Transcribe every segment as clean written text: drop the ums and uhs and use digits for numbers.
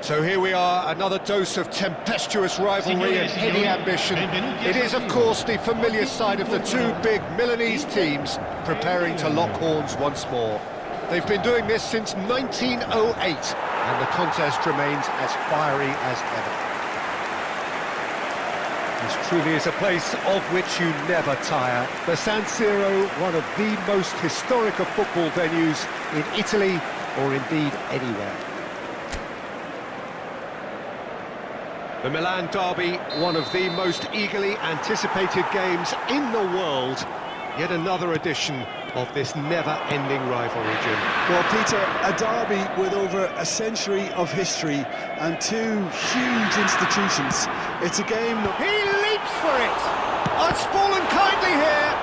So here we are, another dose of tempestuous rivalry and heady ambition. It is, of course, the familiar side of the two big Milanese teams preparing to lock horns once more. They've been doing this since 1908, and the contest remains as fiery as ever. This truly is a place of which you never tire. The San Siro, one of the most historic of football venues in Italy, or indeed anywhere. The Milan derby, one of the most eagerly anticipated games in the world. Yet another edition of this never-ending rivalry, Jim. Well, Peter, a derby with over a century of history and two huge institutions. It's a game that... He leaps for it! Oh, it's fallen kindly here!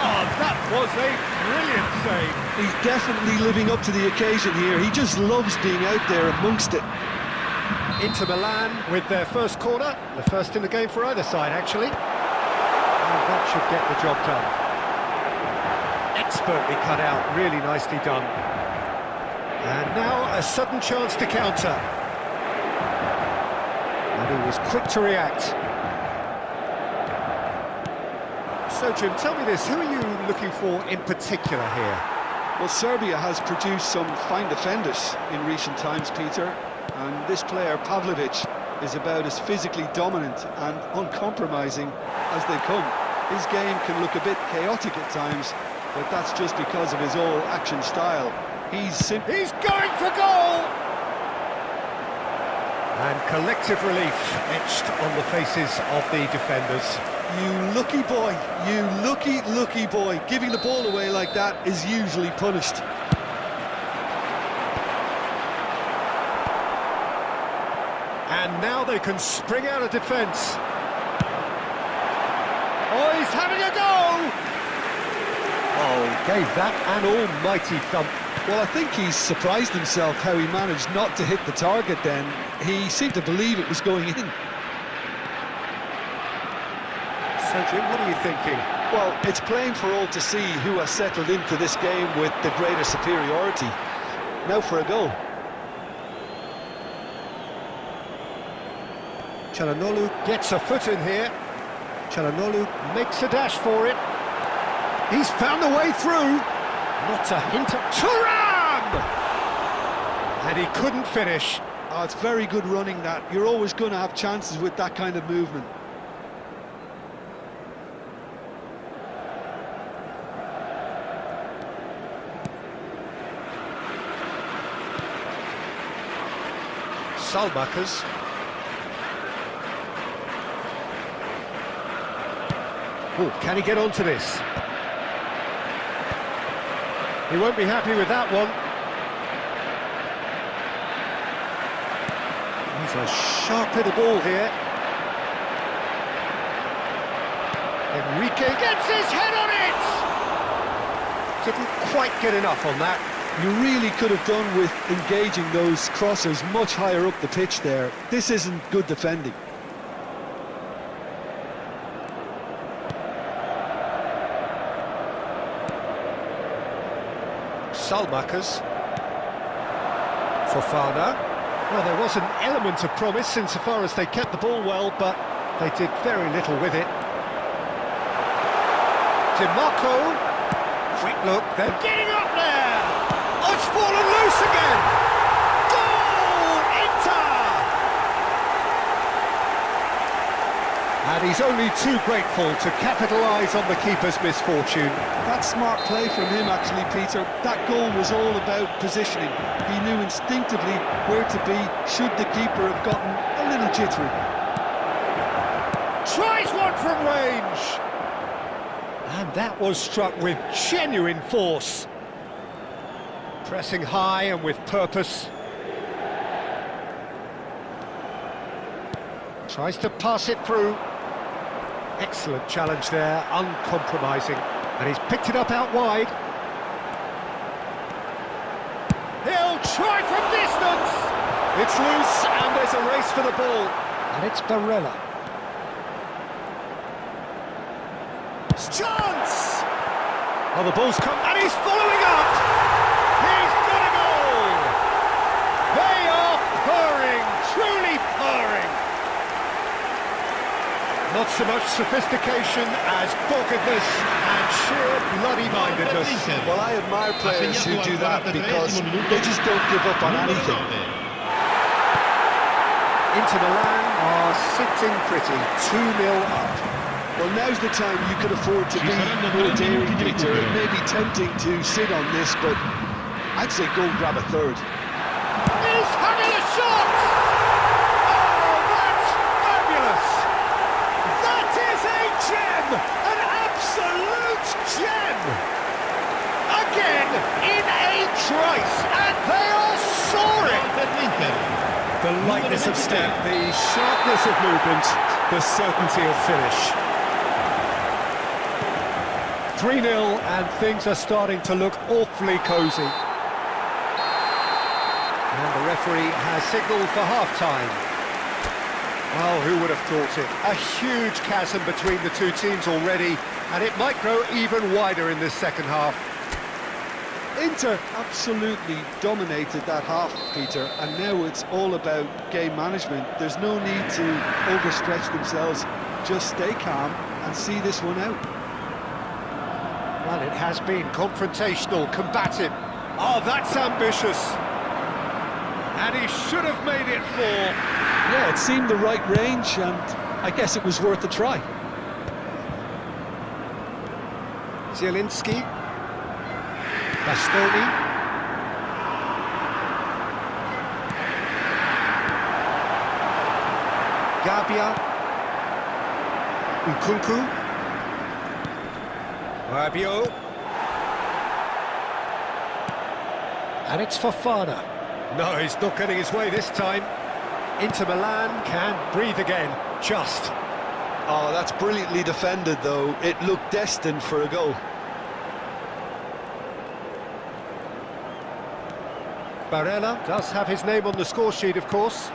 Oh, that was a brilliant save. He's definitely living up to the occasion here. He just loves being out there amongst it. Into Milan with their first corner, the first in the game for either side, actually. And that should get the job done. Expertly cut out, really nicely done. And now a sudden chance to counter. And he was quick to react. So, Jim, tell me this, who are you looking for in particular here? Well, Serbia has produced some fine defenders in recent times, Peter. And this player, Pavlovic, is about as physically dominant and uncompromising as they come. His game can look a bit chaotic at times, but that's just because of his all-action style. He's going for goal! And collective relief etched on the faces of the defenders. You lucky boy, you lucky boy. Giving the ball away like that is usually punished. And now they can spring out of defence. Oh, he's having a go! Oh, he gave that an almighty thump. Well, I think he's surprised himself how he managed not to hit the target then. He seemed to believe it was going in. So, Jim, what are you thinking? Well, it's plain for all to see who has settled into this game with the greater superiority. Now for a goal. Çalhanoğlu gets a foot in here. Çalhanoğlu makes a dash for it. He's found a way through. Not a hint of Thuram! And he couldn't finish. Oh, it's very good running that. You're always going to have chances with that kind of movement. Salmakers. Oh, can he get onto this? He won't be happy with that one. He's a sharp hit of ball here. Enrique gets his head on it! Didn't quite get enough on that. You really could have done with engaging those crossers much higher up the pitch there. This isn't good defending. Salmakers. Fofana. Well, there was an element of promise insofar as they kept the ball well, but they did very little with it. DiMarco. Quick look, they're getting up there! Oh, it's fallen loose again! Goal! Inter! And he's only too grateful to capitalise on the keeper's misfortune. That's smart play from him, actually, Peter. That goal was all about positioning. He knew instinctively where to be should the keeper have gotten a little jittery. Tries one from range! And that was struck with genuine force. Pressing high and with purpose. Tries to pass it through. Excellent challenge there, uncompromising. And he's picked it up out wide. He'll try from distance! It's loose and there's a race for the ball. And it's Barella. Chance! Oh, the ball's come, and he's following up! He's got a goal! They are Not so much sophistication as doggedness and sheer bloody-mindedness. Well, I admire players who do that because they just don't give up on anything. Inter Milan are sitting pretty, 2-0 up. Well, now's the time you could afford to be more daring, Peter. It may be tempting to sit on this, but I'd say go and grab a third. He's having a shot! Oh, that's fabulous! That is a gem! An absolute gem! Again, in a trice, and they are soaring! The lightness of step, the sharpness of movement, the certainty of finish. 3-0, and things are starting to look awfully cosy. And the referee has signalled for half-time. Well, who would have thought it? A huge chasm between the two teams already, and it might grow even wider in this second half. Inter absolutely dominated that half, Peter, and now it's all about game management. There's no need to overstretch themselves. Just stay calm and see this one out. Well, it has been confrontational, combative. Oh, that's ambitious. And he should have made it 4. Yeah, it seemed the right range, and I guess it was worth a try. Zielinski. Bastoni. Gabia. Nkunku. Rabiot. And it's Fofana. No, he's not getting his way this time. Inter Milan can breathe again, just. Oh, that's brilliantly defended, though. It looked destined for a goal. Barella does have his name on the score sheet, of course.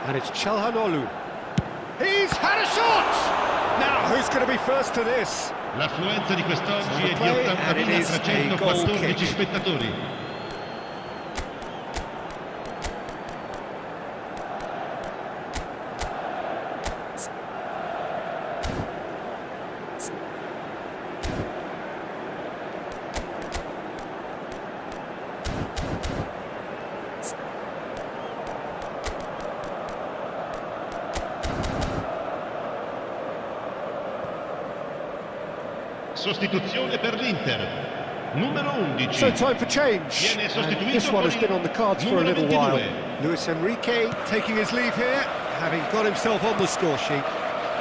And it's Çalhanoğlu. He's had a shot! Now, who's going to be first to this? L'affluenza di quest'oggi è di 80.314 spettatori. Sostituzione per l'Inter. Numero 11. So time for change. And this one has been on the cards for a little while. Luis Enrique taking his leave here, having got himself on the score sheet.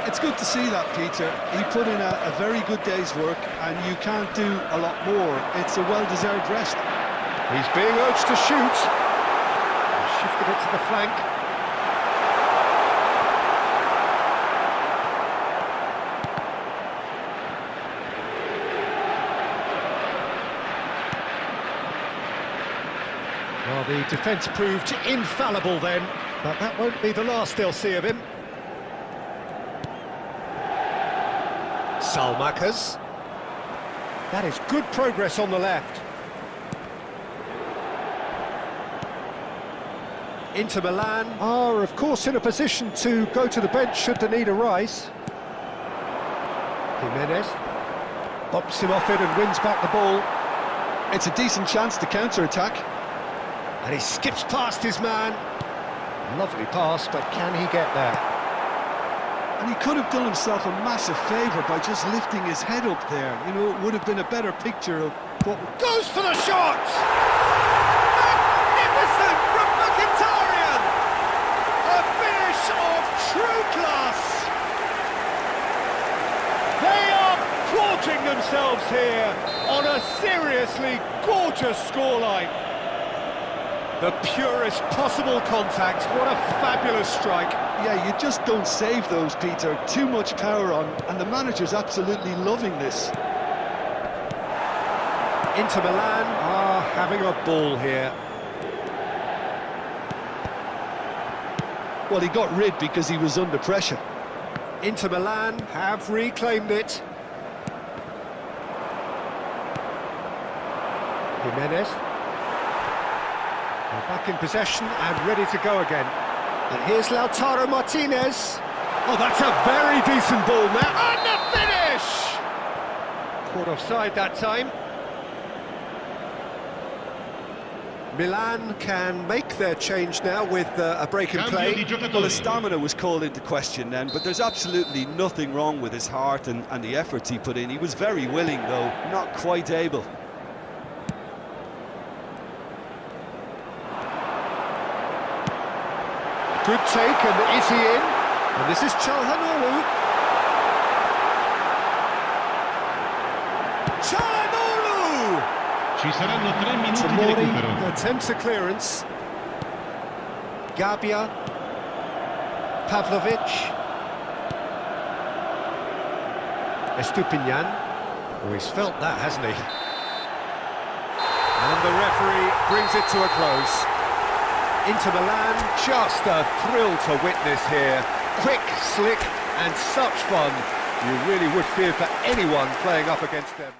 It's good to see that, Peter. He put in a very good day's work, and you can't do a lot more. It's a well-deserved rest. He's being urged to shoot. Shifted it to the flank. Well, the defence proved infallible then, but that won't be the last they'll see of him. Salmakas. That is good progress on the left. Inter Milan are, of course, in a position to go to the bench should the need arise. Jimenez bops him off it and wins back the ball. It's a decent chance to counter-attack. And he skips past his man. Lovely pass, but can he get there? And he could have done himself a massive favour by just lifting his head up there. You know, it would have been a better picture of what... Goes for the shot! Magnificent from Mkhitaryan! A finish of true class! They are gorging themselves here on a seriously gorgeous scoreline. The purest possible contact, what a fabulous strike. Yeah, you just don't save those, Peter. Too much power on, and the manager's absolutely loving this. Inter Milan are having a ball here. Well, he got rid because he was under pressure. Inter Milan have reclaimed it. Jimenez. They're back in possession and ready to go again. And here's Lautaro Martinez. Oh, that's a very decent ball now. And the finish! Caught offside that time. Milan can make their change now with a break in play. Well, his stamina was called into question then, but there's absolutely nothing wrong with his heart and the efforts he put in. He was very willing, though, not quite able. Good take, and is he in? And this is Çalhanoğlu. Çalhanoğlu! Ci saranno 3 minuti di Tomori recupero. attempts a clearance. Gabbia. Pavlovic. Estupinian. Oh, he's felt that, hasn't he? And the referee brings it to a close. Inter Milan, just a thrill to witness here. Quick, slick, and such fun. You really would fear for anyone playing up against them.